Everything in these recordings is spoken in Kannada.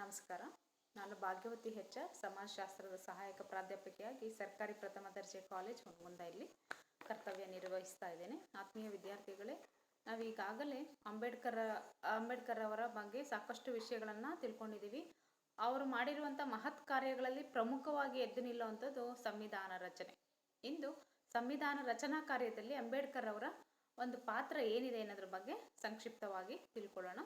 ನಮಸ್ಕಾರ. ನಾನು ಭಾಗ್ಯವತಿ ಹೆಚ್, ಸಮಾಜಶಾಸ್ತ್ರದ ಸಹಾಯಕ ಪ್ರಾಧ್ಯಾಪಕಿಯಾಗಿ ಸರ್ಕಾರಿ ಪ್ರಥಮ ದರ್ಜೆ ಕಾಲೇಜ್ ಹುನಗುಂದ ಇಲ್ಲಿ ಕರ್ತವ್ಯ ನಿರ್ವಹಿಸ್ತಾ ಇದ್ದೇನೆ. ಆತ್ಮೀಯ ವಿದ್ಯಾರ್ಥಿಗಳೇ, ನಾವು ಈಗಾಗಲೇ ಅಂಬೇಡ್ಕರ್ ಅವರ ಬಗ್ಗೆ ಸಾಕಷ್ಟು ವಿಷಯಗಳನ್ನು ತಿಳ್ಕೊಂಡಿದ್ದೀವಿ. ಅವರು ಮಾಡಿರುವಂಥ ಮಹತ್ ಕಾರ್ಯಗಳಲ್ಲಿ ಪ್ರಮುಖವಾಗಿ ಎದ್ದು ನಿಲ್ಲುವಂಥದ್ದು ಸಂವಿಧಾನ ರಚನೆ. ಇಂದು ಸಂವಿಧಾನ ರಚನಾ ಕಾರ್ಯದಲ್ಲಿ ಅಂಬೇಡ್ಕರ್ ಅವರ ಒಂದು ಪಾತ್ರ ಏನಿದೆ ಅನ್ನೋದ್ರ ಬಗ್ಗೆ ಸಂಕ್ಷಿಪ್ತವಾಗಿ ತಿಳ್ಕೊಳ್ಳೋಣ.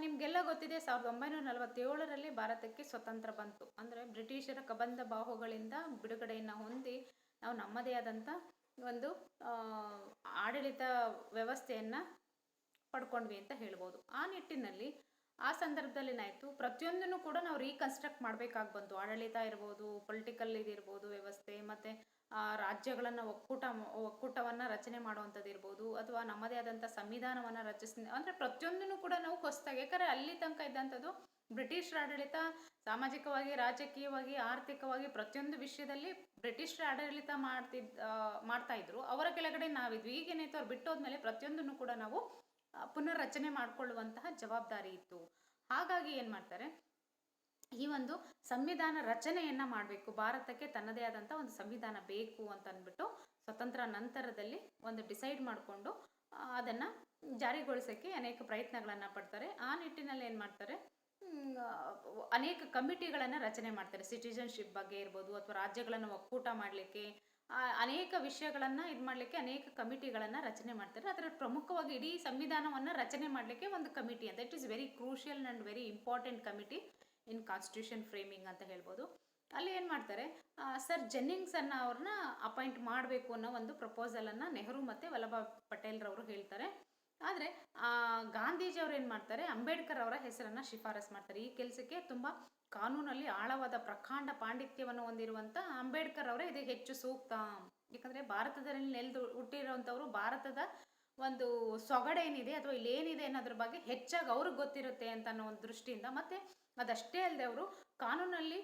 ನಿಮಗೆಲ್ಲ ಗೊತ್ತಿದೆ, 1947ರಲ್ಲಿ ಭಾರತಕ್ಕೆ ಸ್ವತಂತ್ರ ಬಂತು. ಅಂದರೆ ಬ್ರಿಟಿಷರ ಕಬಂಧ ಬಾಹುಗಳಿಂದ ಬಿಡುಗಡೆಯನ್ನು ಹೊಂದಿ ನಾವು ನಮ್ಮದೇ ಆದಂಥ ಒಂದು ಆಡಳಿತ ವ್ಯವಸ್ಥೆಯನ್ನು ಪಡ್ಕೊಂಡ್ವಿ ಅಂತ ಹೇಳ್ಬೋದು. ಆ ನಿಟ್ಟಿನಲ್ಲಿ ಆ ಸಂದರ್ಭದಲ್ಲಿ ಏನಾಯಿತು, ಪ್ರತಿಯೊಂದನ್ನು ಕೂಡ ನಾವು ರೀಕನ್ಸ್ಟ್ರಕ್ಟ್ ಮಾಡಬೇಕಾಗಿ ಬಂತು. ಆಡಳಿತ ಇರ್ಬೋದು, ಪೊಲಿಟಿಕಲ್ ಇದಿರ್ಬೋದು ವ್ಯವಸ್ಥೆ, ಮತ್ತು ರಾಜ್ಯಗಳನ್ನು ಒಕ್ಕೂಟವನ್ನು ರಚನೆ ಮಾಡುವಂಥದ್ದು ಇರ್ಬೋದು, ಅಥವಾ ನಮ್ಮದೇ ಆದಂಥ ಸಂವಿಧಾನವನ್ನು ಅಂದರೆ ಪ್ರತಿಯೊಂದನ್ನು ಕೂಡ ನಾವು ಹೊಸದಾಗಿ, ಯಾಕಂದರೆ ಅಲ್ಲಿ ತನಕ ಇದ್ದಂಥದ್ದು ಬ್ರಿಟಿಷರ ಆಡಳಿತ, ಸಾಮಾಜಿಕವಾಗಿ, ರಾಜಕೀಯವಾಗಿ, ಆರ್ಥಿಕವಾಗಿ ಪ್ರತಿಯೊಂದು ವಿಷಯದಲ್ಲಿ ಬ್ರಿಟಿಷರ ಆಡಳಿತ ಮಾಡ್ತಾ ಇದ್ರು. ಅವರ ಕೆಳಗಡೆ ನಾವಿದ್ವಿ. ಈಗೇನಾಯ್ತು, ಅವ್ರು ಬಿಟ್ಟೋದ್ಮೇಲೆ ಪ್ರತಿಯೊಂದನ್ನು ಕೂಡ ನಾವು ಪುನರ್ರಚನೆ ಮಾಡಿಕೊಳ್ಳುವಂತಹ ಜವಾಬ್ದಾರಿ ಇತ್ತು. ಹಾಗಾಗಿ ಏನು ಮಾಡ್ತಾರೆ, ಈ ಒಂದು ಸಂವಿಧಾನ ರಚನೆಯನ್ನು ಮಾಡಬೇಕು, ಭಾರತಕ್ಕೆ ತನ್ನದೇ ಆದಂಥ ಒಂದು ಸಂವಿಧಾನ ಬೇಕು ಅಂತ ಅಂದ್ಬಿಟ್ಟು ಸ್ವತಂತ್ರ ನಂತರದಲ್ಲಿ ಒಂದು ಡಿಸೈಡ್ ಮಾಡಿಕೊಂಡು ಅದನ್ನು ಜಾರಿಗೊಳಿಸೋಕ್ಕೆ ಅನೇಕ ಪ್ರಯತ್ನಗಳನ್ನು ಪಡ್ತಾರೆ. ಆ ನಿಟ್ಟಿನಲ್ಲಿ ಏನು ಮಾಡ್ತಾರೆ, ಅನೇಕ ಕಮಿಟಿಗಳನ್ನು ರಚನೆ ಮಾಡ್ತಾರೆ. ಸಿಟಿಜನ್ಶಿಪ್ ಬಗ್ಗೆ ಇರ್ಬೋದು, ಅಥವಾ ರಾಜ್ಯಗಳನ್ನು ಒಕ್ಕೂಟ ಮಾಡಲಿಕ್ಕೆ, ಅನೇಕ ವಿಷಯಗಳನ್ನು ಇದು ಮಾಡಲಿಕ್ಕೆ ಅನೇಕ ಕಮಿಟಿಗಳನ್ನು ರಚನೆ ಮಾಡ್ತಾರೆ. ಅದರ ಪ್ರಮುಖವಾಗಿ ಇಡೀ ಸಂವಿಧಾನವನ್ನು ರಚನೆ ಮಾಡಲಿಕ್ಕೆ ಒಂದು ಕಮಿಟಿ ಅಂತ, it is very crucial and very important committee in constitution framing ಅಂತ ಹೇಳ್ಬೋದು. ಅಲ್ಲಿ ಏನು ಮಾಡ್ತಾರೆ, ಸರ್ ಜೆನ್ನಿಂಗ್ಸ್ ಅವ್ರನ್ನ ಅಪಾಯಿಂಟ್ ಮಾಡಬೇಕು ಅನ್ನೋ ಒಂದು ಪ್ರಪೋಸಲನ್ನು ನೆಹರು ಮತ್ತು ವಲ್ಲಭಾಯ್ ಪಟೇಲ್ರವರು ಹೇಳ್ತಾರೆ. ಆದರೆ ಗಾಂಧೀಜಿಯವರು ಏನು ಮಾಡ್ತಾರೆ, ಅಂಬೇಡ್ಕರ್ ಅವರ ಹೆಸರನ್ನು ಶಿಫಾರಸ್ ಮಾಡ್ತಾರೆ. ಈ ಕೆಲಸಕ್ಕೆ ತುಂಬ ಕಾನೂನಲ್ಲಿ ಆಳವಾದ ಪ್ರಕಾಂಡ ಪಾಂಡಿತ್ಯವನ್ನು ಹೊಂದಿರುವಂಥ ಅಂಬೇಡ್ಕರ್ ಅವರೇ ಇದಕ್ಕೆ ಹೆಚ್ಚು ಸೂಕ್ತ. ಯಾಕಂದರೆ ಭಾರತದಲ್ಲಿ ನೆಲೆದು ಹುಟ್ಟಿರೋಂಥವ್ರು ಭಾರತದ ಒಂದು ಸೊಗಡೇನಿದೆ ಅಥವಾ ಇಲ್ಲೇನಿದೆ ಅನ್ನೋದ್ರ ಬಗ್ಗೆ ಹೆಚ್ಚಾಗಿ ಅವ್ರಿಗೆ ಗೊತ್ತಿರುತ್ತೆ ಅಂತ ಅನ್ನೋ ಒಂದು ದೃಷ್ಟಿಯಿಂದ, ಮತ್ತು ಅದಷ್ಟೇ ಅಲ್ಲದೆ ಅವರು ಕಾನೂನಲ್ಲಿ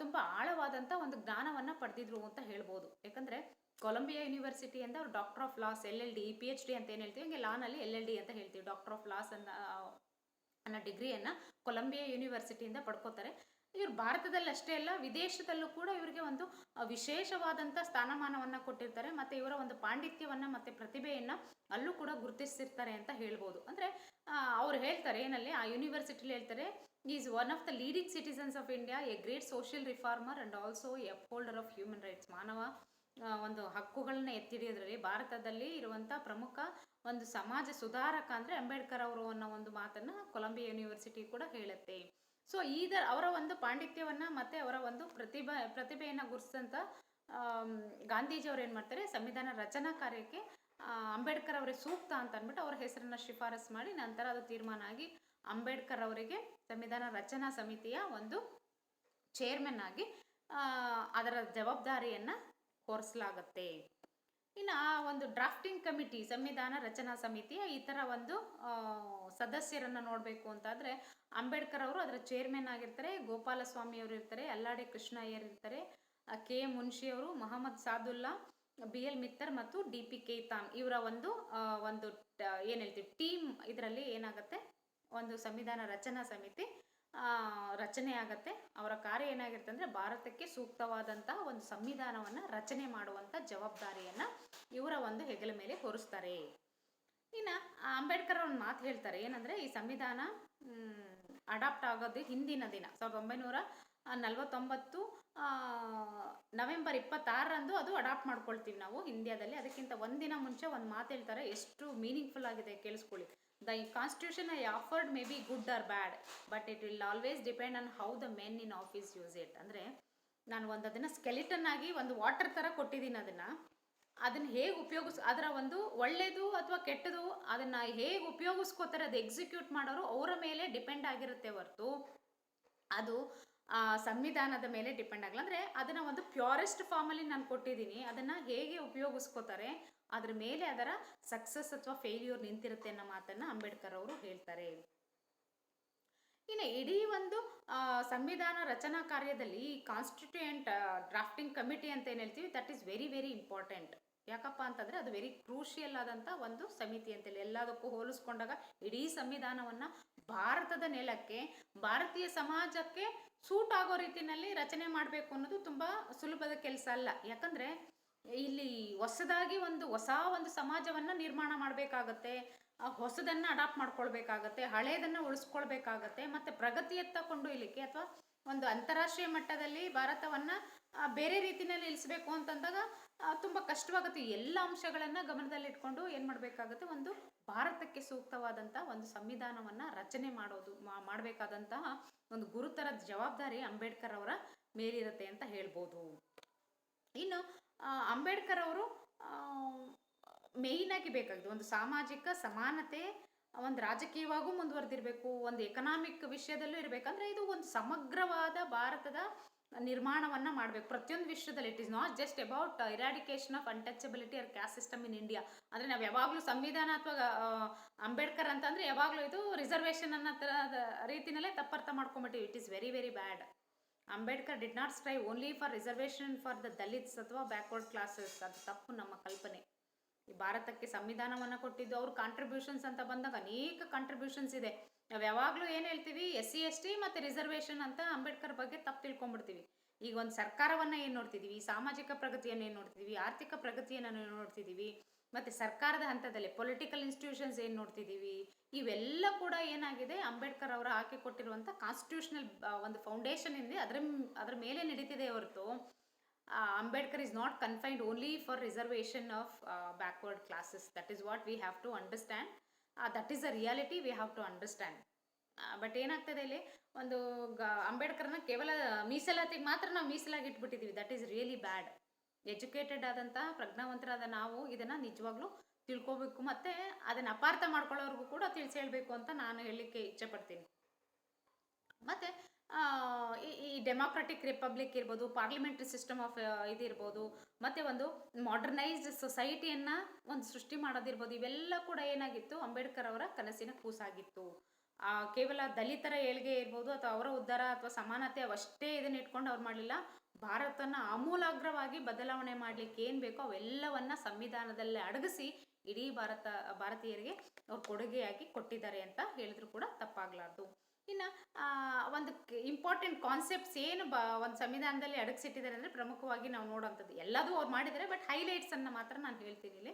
ತುಂಬ ಆಳವಾದಂಥ ಒಂದು ಜ್ಞಾನವನ್ನು ಪಡೆದಿದ್ರು ಅಂತ ಹೇಳ್ಬೋದು. ಯಾಕಂದರೆ ಕೊಲಂಬಿಯಾ ಯೂನಿವರ್ಸಿಟಿ ಅಂತ ಅವ್ರು doctor of loss LLD PhD ಅಂತ ಏನು ಹೇಳ್ತೀವಿ, ಹಂಗೆ ಲಾನಲ್ಲಿ LLD ಅಂತ ಹೇಳ್ತೀವಿ. ಡಾಕ್ಟರ್ ಆಫ್ ಲಾಸ್ ಅನ್ನೋ ಡಿಗ್ರಿಯನ್ನು ಕೊಲಂಬಿಯಾ ಯೂನಿವರ್ಸಿಟಿಯಿಂದ ಪಡ್ಕೋತಾರೆ. ಇವರು ಭಾರತದಲ್ಲಿ ಅಷ್ಟೇ ಅಲ್ಲ, ವಿದೇಶದಲ್ಲೂ ಕೂಡ ಇವರಿಗೆ ಒಂದು ವಿಶೇಷವಾದಂಥ ಸ್ಥಾನಮಾನವನ್ನು ಕೊಟ್ಟಿರ್ತಾರೆ, ಮತ್ತು ಇವರ ಒಂದು ಪಾಂಡಿತ್ಯವನ್ನು ಮತ್ತು ಪ್ರತಿಭೆಯನ್ನು ಅಲ್ಲೂ ಕೂಡ ಗುರುತಿಸಿರ್ತಾರೆ ಅಂತ ಹೇಳ್ಬೋದು. ಅಂದರೆ ಅವ್ರು ಹೇಳ್ತಾರೆ ಏನಲ್ಲಿ, ಆ ಯೂನಿವರ್ಸಿಟಿಲಿ ಹೇಳ್ತಾರೆ, is one of the leading citizens of India, a great social reformer and also a upholder of human rights. ಮಾನವ ಒಂದು ಹಕ್ಕುಗಳನ್ನ ಎತ್ತಿಡಿಯೋದ್ರಲ್ಲಿ ಭಾರತದಲ್ಲಿ ಇರುವಂಥ ಪ್ರಮುಖ ಒಂದು ಸಮಾಜ ಸುಧಾರಕ ಅಂದರೆ ಅಂಬೇಡ್ಕರ್ ಅವರು ಅನ್ನೋ ಒಂದು ಮಾತನ್ನು ಕೊಲಂಬಿಯಾ ಯೂನಿವರ್ಸಿಟಿ ಕೂಡ ಹೇಳುತ್ತೆ. ಸೊ ಅವರ ಒಂದು ಪಾಂಡಿತ್ಯವನ್ನು ಮತ್ತು ಅವರ ಒಂದು ಪ್ರತಿಭೆಯನ್ನು ಗುರುತಿಸಿದಂಥ ಗಾಂಧೀಜಿಯವರು ಏನು ಮಾಡ್ತಾರೆ, ಸಂವಿಧಾನ ರಚನಾ ಕಾರ್ಯಕ್ಕೆ ಅಂಬೇಡ್ಕರ್ ಅವರೇ ಸೂಕ್ತ ಅಂತ ಅಂದ್ಬಿಟ್ಟು ಅವರ ಹೆಸರನ್ನು ಶಿಫಾರಸ್ ಮಾಡಿ ನಂತರ ಅದು ತೀರ್ಮಾನ ಆಗಿ ಅಂಬೇಡ್ಕರ್ ಅವರಿಗೆ ಸಂವಿಧಾನ ರಚನಾ ಸಮಿತಿಯ ಒಂದು ಚೇರ್ಮನ್ ಆಗಿ ಅದರ ಜವಾಬ್ದಾರಿಯನ್ನು ಹೊರಿಸಲಾಗತ್ತೆ. ಇನ್ನು ಆ ಒಂದು ಡ್ರಾಫ್ಟಿಂಗ್ ಕಮಿಟಿ, ಸಂವಿಧಾನ ರಚನಾ ಸಮಿತಿಯ ಈ ಥರ ಒಂದು ಸದಸ್ಯರನ್ನು ನೋಡಬೇಕು ಅಂತಾದರೆ ಅಂಬೇಡ್ಕರ್ ಅವರು ಅದರ ಚೇರ್ಮನ್ ಆಗಿರ್ತಾರೆ, ಗೋಪಾಲಸ್ವಾಮಿ ಅವರು ಇರ್ತಾರೆ, ಅಲ್ಲಾಡಿ ಕೃಷ್ಣ ಅಯ್ಯರ್ ಇರ್ತಾರೆ, ಕೆ ಮುನ್ಷಿ ಅವರು, ಮೊಹಮ್ಮದ್ ಸಾದುಲ್ಲಾ, BL ಮಿತ್ತರ್ ಮತ್ತು DP ಕೇತಾನ್ ಇವರ ಒಂದು ಏನು ಹೇಳ್ತೀವಿ ಟೀಮ್. ಇದರಲ್ಲಿ ಏನಾಗುತ್ತೆ, ಒಂದು ಸಂವಿಧಾನ ರಚನಾ ಸಮಿತಿ ರಚನೆ ಆಗತ್ತೆ. ಅವರ ಕಾರ್ಯ ಏನಾಗಿರುತ್ತೆ ಅಂದರೆ ಭಾರತಕ್ಕೆ ಸೂಕ್ತವಾದಂಥ ಒಂದು ಸಂವಿಧಾನವನ್ನು ರಚನೆ ಮಾಡುವಂಥ ಜವಾಬ್ದಾರಿಯನ್ನು ಇವರ ಒಂದು ಹೆಗಲ ಮೇಲೆ ಹೊರಿಸ್ತಾರೆ. ಇನ್ನು ಅಂಬೇಡ್ಕರ್ ಒಂದು ಮಾತು ಹೇಳ್ತಾರೆ, ಏನಂದರೆ ಈ ಸಂವಿಧಾನ ಅಡಾಪ್ಟ್ ಆಗೋದು ಹಿಂದಿನ ದಿನ 1949 ನವೆಂಬರ್ 26ರಂದು ಅದು ಅಡಾಪ್ಟ್ ಮಾಡ್ಕೊಳ್ತೀವಿ ನಾವು ಇಂಡಿಯಾದಲ್ಲಿ. ಅದಕ್ಕಿಂತ ಒಂದಿನ ಮುಂಚೆ ಒಂದು ಮಾತು ಹೇಳ್ತಾರೆ, ಎಷ್ಟು ಮೀನಿಂಗ್ಫುಲ್ ಆಗಿದೆ, ಕೇಳಿಸ್ಕೊಳ್ಳಿ. The constitution I offered may be good or bad, but it will always depend on how the men in office use it. ಅಂದರೆ ನಾನು ಅದನ್ನು ಸ್ಕೆಲಿಟನ್ ಆಗಿ ಒಂದು ವಾಟರ್ ಥರ ಕೊಟ್ಟಿದ್ದೀನಿ, ಅದನ್ನು ಹೇಗೆ ಅದರ ಒಂದು ಒಳ್ಳೆಯದು ಅಥವಾ ಕೆಟ್ಟದು ಅದನ್ನು ಹೇಗೆ ಉಪಯೋಗಿಸ್ಕೋತಾರೆ, ಅದು ಎಕ್ಸಿಕ್ಯೂಟ್ ಮಾಡೋರು ಅವರ ಮೇಲೆ ಡಿಪೆಂಡ್ ಆಗಿರುತ್ತೆ ಹೊರತು ಅದು ಸಂವಿಧಾನದ ಮೇಲೆ ಡಿಪೆಂಡ್ ಆಗಲ್ಲ. ಅಂದರೆ ಅದನ್ನು ಒಂದು ಪ್ಯೂರೆಸ್ಟ್ ಫಾರ್ಮಲ್ಲಿ ನಾನು ಕೊಟ್ಟಿದ್ದೀನಿ, ಅದನ್ನು ಹೇಗೆ ಉಪಯೋಗಿಸ್ಕೋತಾರೆ ಅದ್ರ ಮೇಲೆ ಅದರ ಸಕ್ಸಸ್ ಅಥವಾ ಫೇಲ್ಯೂರ್ ನಿಂತಿರುತ್ತೆ ಅನ್ನೋ ಮಾತನ್ನು ಅಂಬೇಡ್ಕರ್ ಅವರು ಹೇಳ್ತಾರೆ. ಇನ್ನು ಇಡೀ ಒಂದು ಸಂವಿಧಾನ ರಚನಾ ಕಾರ್ಯದಲ್ಲಿ ಕಾನ್ಸ್ಟಿಟ್ಯೂಯೆಂಟ್ ಡ್ರಾಫ್ಟಿಂಗ್ ಕಮಿಟಿ ಅಂತ ಏನು ಹೇಳ್ತೀವಿ, that is very very important. ಯಾಕಪ್ಪ ಅಂತಂದರೆ ಅದು ವೆರಿ ಕ್ರೂಷಿಯಲ್ ಆದಂಥ ಒಂದು ಸಮಿತಿ ಅಂತೇಳಿ ಎಲ್ಲದಕ್ಕೂ ಹೋಲಿಸ್ಕೊಂಡಾಗ ಇಡೀ ಸಂವಿಧಾನವನ್ನು ಭಾರತದ ನೆಲಕ್ಕೆ ಭಾರತೀಯ ಸಮಾಜಕ್ಕೆ ಸೂಟ್ ಆಗೋ ರೀತಿಯಲ್ಲಿ ರಚನೆ ಮಾಡಬೇಕು ಅನ್ನೋದು ತುಂಬ ಸುಲಭದ ಕೆಲಸ ಅಲ್ಲ. ಯಾಕಂದರೆ ಇಲ್ಲಿ ಹೊಸದಾಗಿ ಹೊಸ ಒಂದು ಸಮಾಜವನ್ನು ನಿರ್ಮಾಣ ಮಾಡಬೇಕಾಗತ್ತೆ, ಹೊಸದನ್ನು ಅಡಾಪ್ಟ್ ಮಾಡ್ಕೊಳ್ಬೇಕಾಗತ್ತೆ, ಹಳೇದನ್ನು ಉಳಿಸ್ಕೊಳ್ಬೇಕಾಗತ್ತೆ, ಮತ್ತು ಪ್ರಗತಿಯತ್ತ ಕೊಂಡೊಯ್ಯಲಿಕ್ಕೆ ಅಥವಾ ಒಂದು ಅಂತಾರಾಷ್ಟ್ರೀಯ ಮಟ್ಟದಲ್ಲಿ ಭಾರತವನ್ನು ಬೇರೆ ರೀತಿಯಲ್ಲಿ ಇಳಿಸ್ಬೇಕು ಅಂತಂದಾಗ ತುಂಬ ಕಷ್ಟವಾಗುತ್ತೆ. ಎಲ್ಲ ಅಂಶಗಳನ್ನು ಗಮನದಲ್ಲಿಟ್ಕೊಂಡು ಏನು ಮಾಡಬೇಕಾಗುತ್ತೆ, ಒಂದು ಭಾರತಕ್ಕೆ ಸೂಕ್ತವಾದಂಥ ಒಂದು ಸಂವಿಧಾನವನ್ನು ರಚನೆ ಮಾಡಬೇಕಾದಂತಹ ಒಂದು ಗುರುತರ ಜವಾಬ್ದಾರಿ ಅಂಬೇಡ್ಕರ್ ಅವರ ಮೇಲಿರುತ್ತೆ ಅಂತ ಹೇಳ್ಬೋದು. ಇನ್ನು ಅಂಬೇಡ್ಕರ್ ಅವರು ಮೇಯ್ನಾಗಿ ಬೇಕಾಗಿದೆ ಒಂದು ಸಾಮಾಜಿಕ ಸಮಾನತೆ, ಒಂದು ರಾಜಕೀಯವಾಗೂ ಮುಂದುವರೆದಿರಬೇಕು, ಒಂದು ಎಕನಾಮಿಕ್ ವಿಷಯದಲ್ಲೂ ಇರಬೇಕಂದ್ರೆ ಇದು ಒಂದು ಸಮಗ್ರವಾದ ಭಾರತದ ನಿರ್ಮಾಣವನ್ನು ಮಾಡಬೇಕು ಪ್ರತಿಯೊಂದು ವಿಷಯದಲ್ಲಿ. It is not just about eradication of untouchability or caste system in India. ಅಂದರೆ ನಾವು ಯಾವಾಗಲೂ ಸಂವಿಧಾನ ಅಥವಾ ಅಂಬೇಡ್ಕರ್ ಅಂತಂದರೆ ಯಾವಾಗಲೂ ಇದು ರಿಸರ್ವೇಷನ್ ಅನ್ನೋ ಥರದ ರೀತಿಯಲ್ಲೇ ತಪ್ಪರ್ಥ ಮಾಡ್ಕೊಂಬಿಟ್ಟಿವಿ. It is very very bad. Ambedkar did not strive only for reservation for the Dalits ಅಥವಾ ಬ್ಯಾಕ್ವರ್ಡ್ ಕ್ಲಾಸಸ್. ಅದು ತಪ್ಪು ನಮ್ಮ ಕಲ್ಪನೆ. ಈ ಭಾರತಕ್ಕೆ ಸಂವಿಧಾನವನ್ನು ಕೊಟ್ಟಿದ್ದು ಅವ್ರ ಕಾಂಟ್ರಿಬ್ಯೂಷನ್ಸ್ ಅಂತ ಬಂದಾಗ ಅನೇಕ ಕಾಂಟ್ರಿಬ್ಯೂಷನ್ಸ್ ಇದೆ. ನಾವು ಯಾವಾಗಲೂ ಏನು ಹೇಳ್ತೀವಿ, SC ST ಮತ್ತು ರಿಸರ್ವೇಷನ್ ಅಂತ ಅಂಬೇಡ್ಕರ್ ಬಗ್ಗೆ ತಪ್ಪು ತಿಳ್ಕೊಂಡ್ಬಿಡ್ತೀವಿ. ಈಗ ಒಂದು ಸರ್ಕಾರವನ್ನು ಏನು ನೋಡ್ತಿದ್ದೀವಿ, ಸಾಮಾಜಿಕ ಪ್ರಗತಿಯನ್ನು ಏನು ನೋಡ್ತಿದ್ದೀವಿ, ಆರ್ಥಿಕ ಪ್ರಗತಿಯನ್ನು ನೋಡ್ತಿದ್ದೀವಿ, ಮತ್ತು ಸರ್ಕಾರದ ಹಂತದಲ್ಲಿ ಪೊಲಿಟಿಕಲ್ ಇನ್ಸ್ಟಿಟ್ಯೂಷನ್ಸ್ ಏನು ನೋಡ್ತಿದ್ದೀವಿ, ಇವೆಲ್ಲ ಕೂಡ ಏನಾಗಿದೆ, ಅಂಬೇಡ್ಕರ್ ಅವರು ಹಾಕಿಕೊಟ್ಟಿರುವಂಥ ಕಾನ್ಸ್ಟಿಟ್ಯೂಷನಲ್ ಒಂದು ಫೌಂಡೇಶನ್ ಇದೆ, ಅದರ ಮೇಲೆ ನಡೀತಿದೆ ಹೊರತು Ambedkar is not confined only for reservation of backward classes. That is what we have to understand. That is a reality we have to understand. But ಏನಾಗ್ತದೆ ಇಲ್ಲಿ, ಒಂದು ಅಂಬೇಡ್ಕರ್ನ ಕೇವಲ ಮೀಸಲಾತಿಗೆ ಮಾತ್ರ ನಾವು ಮೀಸಲಾಗಿ ಇಟ್ಬಿಟ್ಟಿದ್ದೀವಿ. That is really bad. Educated ಆದಂಥ ಪ್ರಜ್ಞಾವಂತರಾದ ನಾವು ಇದನ್ನು ನಿಜವಾಗ್ಲೂ ತಿಳ್ಕೊಬೇಕು, ಮತ್ತು ಅದನ್ನು ಅಪಾರ್ಥ ಮಾಡ್ಕೊಳ್ಳೋರ್ಗೂ ಕೂಡ ತಿಳಿಸಿ ಹೇಳಬೇಕು ಅಂತ ನಾನು ಹೇಳಲಿಕ್ಕೆ ಇಚ್ಛೆ ಪಡ್ತೀನಿ. ಮತ್ತು ಈ ಡೆಮಾಕ್ರೆಟಿಕ್ ರಿಪಬ್ಲಿಕ್ ಇರ್ಬೋದು, ಪಾರ್ಲಿಮೆಂಟ್ರಿ ಸಿಸ್ಟಮ್ ಆಫ್ ಇದಿರ್ಬೋದು, ಮತ್ತು ಒಂದು ಮಾಡರ್ನೈಸ್ಡ್ ಸೊಸೈಟಿಯನ್ನು ಒಂದು ಸೃಷ್ಟಿ ಮಾಡೋದಿರ್ಬೋದು, ಇವೆಲ್ಲ ಕೂಡ ಏನಾಗಿತ್ತು, ಅಂಬೇಡ್ಕರ್ ಅವರ ಕನಸಿನ ಕೂಸಾಗಿತ್ತು. ಕೇವಲ ದಲಿತರ ಏಳ್ಗೆ ಇರ್ಬೋದು ಅಥವಾ ಅವರ ಉದ್ಧಾರ ಅಥವಾ ಸಮಾನತೆ ಅವಷ್ಟೇ ಇದನ್ನ ಇಟ್ಕೊಂಡು ಅವ್ರು ಮಾಡಲಿಲ್ಲ. ಭಾರತನ ಆಮೂಲಾಗ್ರವಾಗಿ ಬದಲಾವಣೆ ಮಾಡಲಿಕ್ಕೆ ಏನು ಬೇಕೋ ಅವೆಲ್ಲವನ್ನ ಸಂವಿಧಾನದಲ್ಲೇ ಅಡಗಿಸಿ ಇಡೀ ಭಾರತೀಯರಿಗೆ ಅವ್ರು ಕೊಡುಗೆಯಾಗಿ ಕೊಟ್ಟಿದ್ದಾರೆ ಅಂತ ಹೇಳಿದ್ರು ಕೂಡ ತಪ್ಪಾಗಲಾರ್ದು. ಇನ್ನು ಒಂದು ಇಂಪಾರ್ಟೆಂಟ್ ಕಾನ್ಸೆಪ್ಟ್ಸ್ ಏನು ಒಂದು ಸಂವಿಧಾನದಲ್ಲಿ ಅಡಗಿಸಿಟ್ಟಿದ್ದಾರೆ ಅಂದರೆ ಪ್ರಮುಖವಾಗಿ ನಾವು ನೋಡೋವಂಥದ್ದು ಎಲ್ಲದೂ ಅವ್ರು ಮಾಡಿದ್ದಾರೆ, ಬಟ್ ಹೈಲೈಟ್ಸನ್ನು ಮಾತ್ರ ನಾನು ಹೇಳ್ತೀನಿ ಇಲ್ಲಿ.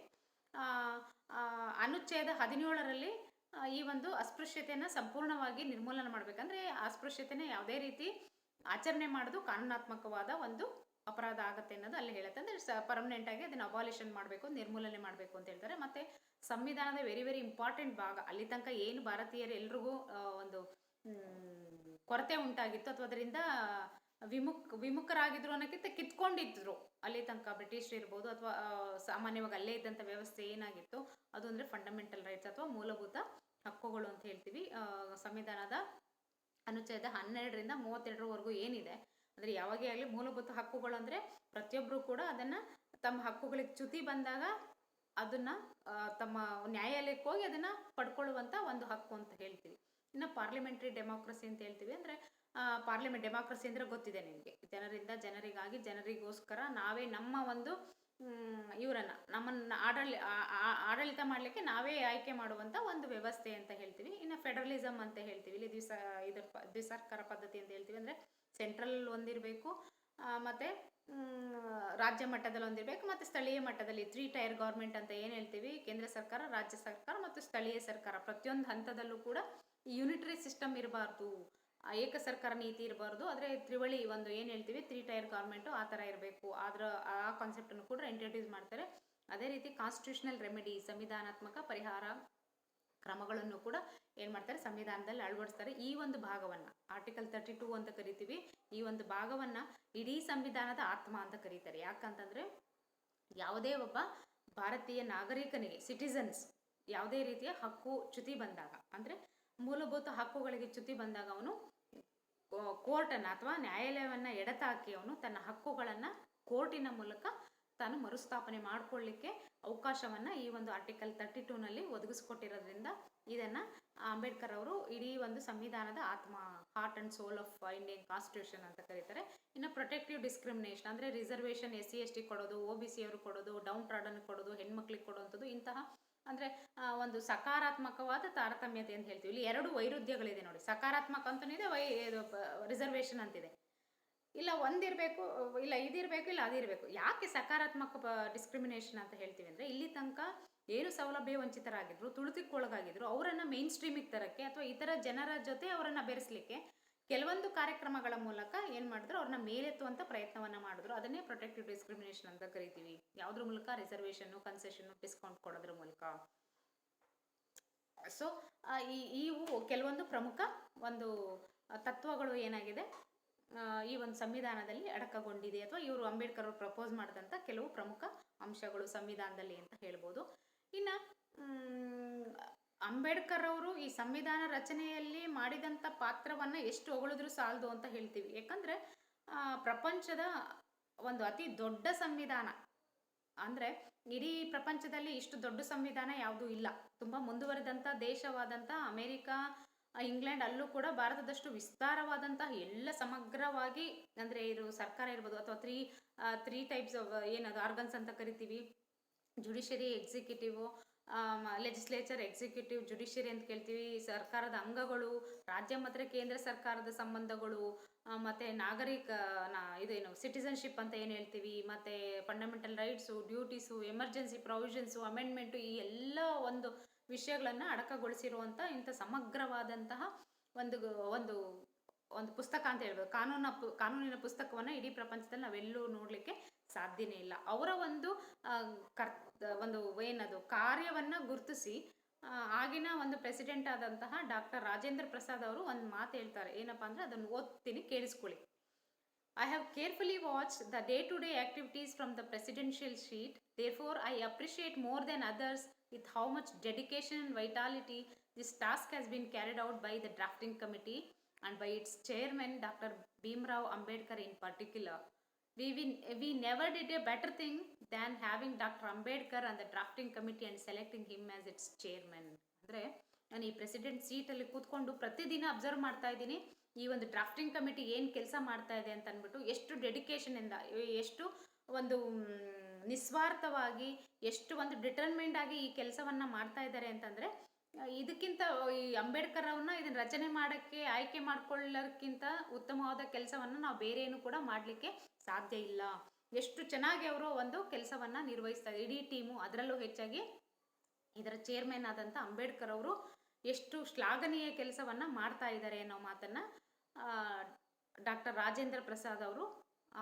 ಅನುಚ್ಛೇದ 17ರಲ್ಲಿ ಈ ಒಂದು ಅಸ್ಪೃಶ್ಯತೆಯನ್ನು ಸಂಪೂರ್ಣವಾಗಿ ನಿರ್ಮೂಲನೆ ಮಾಡಬೇಕಂದ್ರೆ ಅಸ್ಪೃಶ್ಯತೆನೇ ಯಾವುದೇ ರೀತಿ ಆಚರಣೆ ಮಾಡೋದು ಕಾನೂನಾತ್ಮಕವಾದ ಒಂದು ಅಪರಾಧ ಆಗುತ್ತೆ ಅನ್ನೋದು ಅಲ್ಲಿ ಹೇಳುತ್ತೆ. ಅಂದರೆ ಪರ್ಮನೆಂಟಾಗಿ ಅದನ್ನು ಅಬಾಲಿಷನ್ ಮಾಡಬೇಕು, ನಿರ್ಮೂಲನೆ ಮಾಡಬೇಕು ಅಂತ ಹೇಳ್ತಾರೆ. ಮತ್ತು ಸಂವಿಧಾನದ ವೆರಿ ವೆರಿ ಇಂಪಾರ್ಟೆಂಟ್ ಭಾಗ, ಅಲ್ಲಿ ತನಕ ಏನು ಭಾರತೀಯರು ಎಲ್ರಿಗೂ ಒಂದು ಕೊರತೆ ಉಂಟಾಗಿತ್ತು ಅಥವಾ ಅದರಿಂದ ವಿಮುಖರಾಗಿದ್ರು ಅನ್ನೋಕ್ಕಿಂತ ಕಿತ್ಕೊಂಡಿದ್ರು ಅಲ್ಲಿ ತನಕ ಬ್ರಿಟಿಷರು ಇರ್ಬೋದು ಅಥವಾ ಸಾಮಾನ್ಯವಾಗಿ ಅಲ್ಲೇ ಇದ್ದಂಥ ವ್ಯವಸ್ಥೆ ಏನಾಗಿತ್ತು ಅದು ಅಂದರೆ ಫಂಡಮೆಂಟಲ್ ರೈಟ್ಸ್ ಅಥವಾ ಮೂಲಭೂತ ಹಕ್ಕುಗಳು ಅಂತ ಹೇಳ್ತೀವಿ. ಸಂವಿಧಾನದ ಅನುಚ್ಛೇದ 12ರಿಂದ 32ರವರೆಗೂ ಏನಿದೆ ಅಂದರೆ ಯಾವಾಗೇ ಆಗಲಿ ಮೂಲಭೂತ ಹಕ್ಕುಗಳು ಅಂದರೆ ಪ್ರತಿಯೊಬ್ಬರು ಕೂಡ ಅದನ್ನು ತಮ್ಮ ಹಕ್ಕುಗಳಿಗೆ ಚ್ಯುತಿ ಬಂದಾಗ ಅದನ್ನು ತಮ್ಮ ನ್ಯಾಯಾಲಯಕ್ಕೆ ಹೋಗಿ ಅದನ್ನು ಪಡ್ಕೊಳ್ಳುವಂಥ ಒಂದು ಹಕ್ಕು ಅಂತ ಹೇಳ್ತೀವಿ. ಇನ್ನು ಪಾರ್ಲಿಮೆಂಟ್ರಿ ಡೆಮಾಕ್ರಸಿ ಅಂತ ಹೇಳ್ತೀವಿ. ಅಂದರೆ ಪಾರ್ಲಿಮೆಂಟ್ ಡೆಮಾಕ್ರಸಿ ಅಂದರೆ ಗೊತ್ತಿದೆ ನಿಮಗೆ, ಜನರಿಂದ ಜನರಿಗಾಗಿ ಜನರಿಗೋಸ್ಕರ ನಾವೇ ನಮ್ಮ ಒಂದು ಇವರನ್ನು ನಮ್ಮನ್ನು ಆಡಳಿತ ಮಾಡಲಿಕ್ಕೆ ನಾವೇ ಆಯ್ಕೆ ಮಾಡುವಂಥ ಒಂದು ವ್ಯವಸ್ಥೆ ಅಂತ ಹೇಳ್ತೀವಿ. ಇನ್ನು ಫೆಡರಲಿಸಮ್ ಅಂತ ಹೇಳ್ತೀವಿ, ಇಲ್ಲಿ ದ್ವಿಸರ್ಕಾರ ಪದ್ಧತಿ ಅಂತ ಹೇಳ್ತೀವಿ. ಅಂದರೆ ಸೆಂಟ್ರಲ್ ಒಂದಿರಬೇಕು, ಮತ್ತು ರಾಜ್ಯ ಮಟ್ಟದಲ್ಲಿ ಒಂದಿರಬೇಕು, ಮತ್ತು ಸ್ಥಳೀಯ ಮಟ್ಟದಲ್ಲಿ 3 ಟೈರ್ ಗೌರ್ಮೆಂಟ್ ಅಂತ ಏನು ಹೇಳ್ತೀವಿ, ಕೇಂದ್ರ ಸರ್ಕಾರ, ರಾಜ್ಯ ಸರ್ಕಾರ ಮತ್ತು ಸ್ಥಳೀಯ ಸರ್ಕಾರ. ಪ್ರತಿಯೊಂದು ಹಂತದಲ್ಲೂ ಕೂಡ ಯೂನಿಟರಿ ಸಿಸ್ಟಮ್ ಇರಬಾರ್ದು, ಏಕ ಸರ್ಕಾರ ನೀತಿ ಇರಬಾರ್ದು. ಆದರೆ ತ್ರಿವಳಿ ಒಂದು ಏನು ಹೇಳ್ತೀವಿ 3 ಟೈರ್ ಗೌರ್ಮೆಂಟು ಆ ಥರ ಇರಬೇಕು. ಆ ಕಾನ್ಸೆಪ್ಟನ್ನು ಕೂಡ ಇಂಟ್ರೊಡ್ಯೂಸ್ ಮಾಡ್ತಾರೆ. ಅದೇ ರೀತಿ ಕಾನ್ಸ್ಟಿಟ್ಯೂಷನಲ್ ರೆಮಿಡಿ, ಸಂವಿಧಾನಾತ್ಮಕ ಪರಿಹಾರ ಕ್ರಮಗಳನ್ನು ಕೂಡ ಏನು ಮಾಡ್ತಾರೆ ಸಂವಿಧಾನದಲ್ಲಿ ಅಳವಡಿಸ್ತಾರೆ. ಈ ಒಂದು ಭಾಗವನ್ನು ಆರ್ಟಿಕಲ್ 32 ಅಂತ ಕರಿತೀವಿ. ಈ ಒಂದು ಭಾಗವನ್ನು ಇಡೀ ಸಂವಿಧಾನದ ಆತ್ಮ ಅಂತ ಕರೀತಾರೆ. ಯಾಕಂತಂದರೆ ಯಾವುದೇ ಒಬ್ಬ ಭಾರತೀಯ ನಾಗರಿಕನಿಗೆ ಸಿಟಿಸನ್ಸ್ ಯಾವುದೇ ರೀತಿಯ ಹಕ್ಕು ಚ್ಯುತಿ ಬಂದಾಗ, ಅಂದರೆ ಮೂಲಭೂತ ಹಕ್ಕುಗಳಿಗೆ ಚ್ಯುತಿ ಬಂದಾಗ ಅವನು ಕೋರ್ಟನ್ನು ಅಥವಾ ನ್ಯಾಯಾಲಯವನ್ನು ಎಡತಾಕಿ ಅವನು ತನ್ನ ಹಕ್ಕುಗಳನ್ನು ಕೋರ್ಟಿನ ಮೂಲಕ ತಾನು ಮರುಸ್ಥಾಪನೆ ಮಾಡಿಕೊಳ್ಳಿಕ್ಕೆ ಅವಕಾಶವನ್ನು ಈ ಒಂದು ಆರ್ಟಿಕಲ್ 32ನಲ್ಲಿ ಒದಗಿಸ್ಕೊಟ್ಟಿರೋದ್ರಿಂದ ಇದನ್ನು ಅಂಬೇಡ್ಕರ್ ಅವರು ಇಡೀ ಒಂದು ಸಂವಿಧಾನದ ಆತ್ಮ, heart and soul of Indian constitution ಅಂತ ಕರೀತಾರೆ. ಇನ್ನು ಪ್ರೊಟೆಕ್ಟಿವ್ ಡಿಸ್ಕ್ರಿಮಿನೇಷನ್ ಅಂದರೆ ರಿಸರ್ವೇಷನ್ SC ST ಕೊಡೋದು, OBC ಅವರು ಕೊಡೋದು, ಡೌನ್ ಟ್ರಾಡನ್ ಕೊಡೋದು, ಹೆಣ್ಮಕ್ಳಿಗೆ ಕೊಡುವಂಥದ್ದು, ಇಂತಹ ಅಂದರೆ ಒಂದು ಸಕಾರಾತ್ಮಕವಾದ ತಾರತಮ್ಯತೆ ಅಂತ ಹೇಳ್ತೀವಿ. ಇಲ್ಲಿ 2 ವೈರುಧ್ಯಗಳಿದೆ ನೋಡಿ, ಸಕಾರಾತ್ಮಕ ಅಂತಲೂ ಇದೆ, ರಿಸರ್ವೇಷನ್ ಅಂತಿದೆ. ಇಲ್ಲ ಒಂದಿರಬೇಕು, ಇಲ್ಲ ಇದಿರಬೇಕು, ಇಲ್ಲ ಅದಿರಬೇಕು. ಯಾಕೆ ಸಕಾರಾತ್ಮಕ ಡಿಸ್ಕ್ರಿಮಿನೇಷನ್ ಅಂತ ಹೇಳ್ತೀವಿ ಅಂದರೆ, ಇಲ್ಲಿ ತನಕ ಏನು ಸೌಲಭ್ಯ ವಂಚಿತರಾಗಿದ್ರು, ತುಳಿತಕ್ಕೊಳಗಾಗಿದ್ರು, ಅವರನ್ನು ಮೇನ್ ಸ್ಟ್ರೀಮಿಗೆ ತರಕ್ಕೆ ಅಥವಾ ಇತರ ಜನರ ಜೊತೆ ಅವರನ್ನು ಬೆರೆಸಲಿಕ್ಕೆ ಕೆಲವೊಂದು ಕಾರ್ಯಕ್ರಮಗಳ ಮೂಲಕ ಏನು ಮಾಡಿದ್ರು, ಅವ್ರನ್ನ ಮೇಲೆತ್ತುವಂಥ ಪ್ರಯತ್ನವನ್ನು ಮಾಡಿದ್ರು. ಅದನ್ನೇ ಪ್ರೊಟೆಕ್ಟಿವ್ ಡಿಸ್ಕ್ರಿಮಿನೇಷನ್ ಅಂತ ಕರಿತೀವಿ. ಯಾವುದ್ರ ಮೂಲಕ? ರಿಸರ್ವೇಷನ್ನು, ಕನ್ಸೆಷನ್ನು, ಡಿಸ್ಕೌಂಟ್ ಕೊಡೋದ್ರ ಮೂಲಕ. ಸೊ ಇವು ಕೆಲವೊಂದು ಪ್ರಮುಖ ಒಂದು ತತ್ವಗಳು ಏನಾಗಿದೆ ಈ ಒಂದು ಸಂವಿಧಾನದಲ್ಲಿ ಅಡಕಗೊಂಡಿದೆ, ಅಥವಾ ಇವರು ಅಂಬೇಡ್ಕರ್ ಅವರು ಪ್ರಪೋಸ್ ಮಾಡಿದಂಥ ಕೆಲವು ಪ್ರಮುಖ ಅಂಶಗಳು ಸಂವಿಧಾನದಲ್ಲಿ ಅಂತ ಹೇಳ್ಬೋದು. ಇನ್ನು ಅಂಬೇಡ್ಕರ್ ಅವರು ಈ ಸಂವಿಧಾನ ರಚನೆಯಲ್ಲಿ ಮಾಡಿದಂಥ ಪಾತ್ರವನ್ನು ಎಷ್ಟು ಹೊಗಳಿದ್ರೂ ಸಾಲದು ಅಂತ ಹೇಳ್ತೀವಿ. ಯಾಕಂದರೆ ಪ್ರಪಂಚದ ಒಂದು ಅತಿ ದೊಡ್ಡ ಸಂವಿಧಾನ ಅಂದರೆ ಇಡೀ ಪ್ರಪಂಚದಲ್ಲಿ ಇಷ್ಟು ದೊಡ್ಡ ಸಂವಿಧಾನ ಯಾವುದೂ ಇಲ್ಲ. ತುಂಬ ಮುಂದುವರೆದಂಥ ದೇಶವಾದಂಥ ಅಮೇರಿಕಾ, ಇಂಗ್ಲೆಂಡ್, ಅಲ್ಲೂ ಕೂಡ ಭಾರತದಷ್ಟು ವಿಸ್ತಾರವಾದಂತಹ ಎಲ್ಲ ಸಮಗ್ರವಾಗಿ ಅಂದರೆ ಇದು ಸರ್ಕಾರ ಇರ್ಬೋದು ಅಥವಾ ತ್ರೀ ಟೈಪ್ಸ್ ಆಫ್ ಏನದು ಆರ್ಗನ್ಸ್ ಅಂತ ಕರಿತೀವಿ, judiciary, executive, legislature, executive, judiciary ಅಂತ ಕೇಳ್ತೀವಿ. ಸರ್ಕಾರದ ಅಂಗಗಳು, ರಾಜ್ಯ ಮತ್ತು ಕೇಂದ್ರ ಸರ್ಕಾರದ ಸಂಬಂಧಗಳು, ಮತ್ತು ಇದೇನು ಸಿಟಿಸನ್ಶಿಪ್ ಅಂತ ಏನು ಹೇಳ್ತೀವಿ, ಮತ್ತು fundamental rights, duties, emergency provisions, amendment, ಈ ಎಲ್ಲ ಒಂದು ವಿಷಯಗಳನ್ನು ಅಡಕಗೊಳಿಸಿರುವಂಥ ಇಂಥ ಸಮಗ್ರವಾದಂತಹ ಒಂದು ಒಂದು ಒಂದು ಪುಸ್ತಕ ಅಂತ ಹೇಳ್ಬೋದು. ಕಾನೂನಿನ ಪುಸ್ತಕವನ್ನು ಇಡೀ ಪ್ರಪಂಚದಲ್ಲಿ ನಾವೆಲ್ಲೂ ನೋಡಲಿಕ್ಕೆ ಸಾಧ್ಯನೇ ಇಲ್ಲ. ಅವರ ಒಂದು ಏನದು ಕಾರ್ಯವನ್ನು ಗುರುತಿಸಿ ಆಗಿನ ಒಂದು ಪ್ರೆಸಿಡೆಂಟ್ ಆದಂತಹ ಡಾಕ್ಟರ್ ರಾಜೇಂದ್ರ ಪ್ರಸಾದ್ ಅವರು ಒಂದು ಮಾತು ಹೇಳ್ತಾರೆ. ಏನಪ್ಪ ಅಂದರೆ ಅದನ್ನು ಓದ್ತೀನಿ, ಕೇಳಿಸ್ಕೊಳ್ಳಿ. I have carefully watched the day-to-day activities from the presidential sheet. Therefore, I appreciate more than others with how much dedication and vitality this task has been carried out by the drafting committee and by its chairman, Dr. Bhimrao Ambedkar in particular. We never did a better thing than having Dr. Ambedkar and the drafting committee and selecting him as its chairman. ಅಂದರೆ ನಾನು ಈ ಪ್ರೆಸಿಡೆಂಟ್ ಸೀಟಲ್ಲಿ ಕೂತ್ಕೊಂಡು ಪ್ರತಿದಿನ ಅಬ್ಸರ್ವ್ ಮಾಡ್ತಾ ಇದ್ದೀನಿ ಈ ಒಂದು ಡ್ರಾಫ್ಟಿಂಗ್ ಕಮಿಟಿ ಏನು ಕೆಲಸ ಮಾಡ್ತಾ ಇದೆ ಅಂತ ಅಂದ್ಬಿಟ್ಟು, ಎಷ್ಟು ಡೆಡಿಕೇಶನಿಂದ, ಎಷ್ಟು ಒಂದು ನಿಸ್ವಾರ್ಥವಾಗಿ, ಎಷ್ಟು ಒಂದು ಡಿಟರ್ಮೆಂಡ್ ಆಗಿ ಈ ಕೆಲಸವನ್ನು ಮಾಡ್ತಾ ಇದ್ದಾರೆ ಅಂತಂದರೆ, ಇದಕ್ಕಿಂತ ಈ ಅಂಬೇಡ್ಕರ್ ಅವ್ರನ್ನ ಇದನ್ನು ರಚನೆ ಮಾಡೋಕ್ಕೆ ಆಯ್ಕೆ ಮಾಡ್ಕೊಳ್ಳೋಕ್ಕಿಂತ ಉತ್ತಮವಾದ ಕೆಲಸವನ್ನು ನಾವು ಬೇರೆ ಏನು ಕೂಡ ಮಾಡಲಿಕ್ಕೆ ಸಾಧ್ಯ ಇಲ್ಲ. ಎಷ್ಟು ಚೆನ್ನಾಗಿ ಅವರು ಒಂದು ಕೆಲಸವನ್ನು ನಿರ್ವಹಿಸ್ತಾ ಇದ್ದಾರೆ ಇಡೀ ಟೀಮು. ಅದರಲ್ಲೂ ಹೆಚ್ಚಾಗಿ ಇದರ ಚೇರ್ಮನ್ ಆದಂಥ ಅಂಬೇಡ್ಕರ್ ಅವರು ಎಷ್ಟು ಶ್ಲಾಘನೀಯ ಕೆಲಸವನ್ನು ಮಾಡ್ತಾ ಇದ್ದಾರೆ ಅನ್ನೋ ಮಾತನ್ನು ಡಾಕ್ಟರ್ ರಾಜೇಂದ್ರ ಪ್ರಸಾದ್ ಅವರು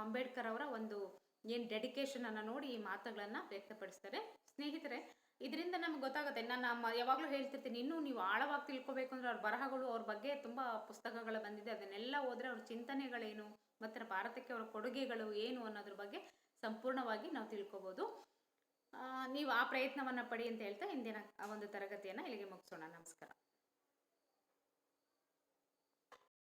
ಅಂಬೇಡ್ಕರ್ ಅವರ ಒಂದು ಏನು ಡೆಡಿಕೇಶನನ್ನು ನೋಡಿ ಈ ಮಾತುಗಳನ್ನು ವ್ಯಕ್ತಪಡಿಸ್ತಾರೆ. ಸ್ನೇಹಿತರೆ, ಇದರಿಂದ ನಮ್ಗೆ ಗೊತ್ತಾಗುತ್ತೆ, ನಾನು ಯಾವಾಗಲೂ ಹೇಳ್ತಿರ್ತೀನಿ, ಇನ್ನೂ ನೀವು ಆಳವಾಗಿ ತಿಳ್ಕೊಬೇಕು ಅಂದರೆ ಅವ್ರ ಬರಹಗಳು, ಅವ್ರ ಬಗ್ಗೆ ತುಂಬ ಪುಸ್ತಕಗಳು ಬಂದಿದೆ, ಅದನ್ನೆಲ್ಲ ಓದಿದ್ರೆ ಅವ್ರ ಚಿಂತನೆಗಳೇನು ಮತ್ತು ಭಾರತಕ್ಕೆ ಅವರ ಕೊಡುಗೆಗಳು ಏನು ಅನ್ನೋದ್ರ ಬಗ್ಗೆ ಸಂಪೂರ್ಣವಾಗಿ ನಾವು ತಿಳ್ಕೊಬೋದು. ನೀವು ಆ ಪ್ರಯತ್ನವನ್ನು ಪಡಿ ಅಂತ ಹೇಳ್ತಾ ಇಂದಿನ ಒಂದು ತರಗತಿಯನ್ನು ಇಲ್ಲಿಗೆ ಮುಗಿಸೋಣ. ನಮಸ್ಕಾರ.